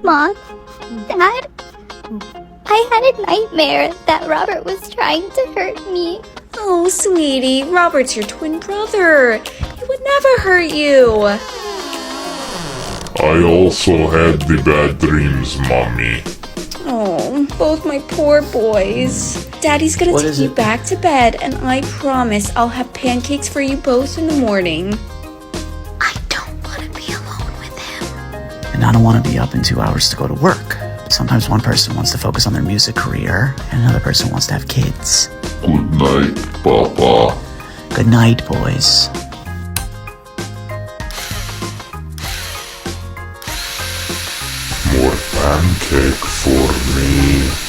Mom, Dad, I had a nightmare that Robert was trying to hurt me. Oh, sweetie, Robert's your twin brother. He would never hurt you. I also had the bad dreams, Mommy. Oh, both my poor boys. Daddy's gonna take you back to bed, and I promise I'll have pancakes for you both in the morning. I don't want to be alone with him. And I don't want to be up in 2 hours to go to work. Sometimes one person wants to focus on their music career, and another person wants to have kids. Good night, Papa. Good night, boys. More pancake for me.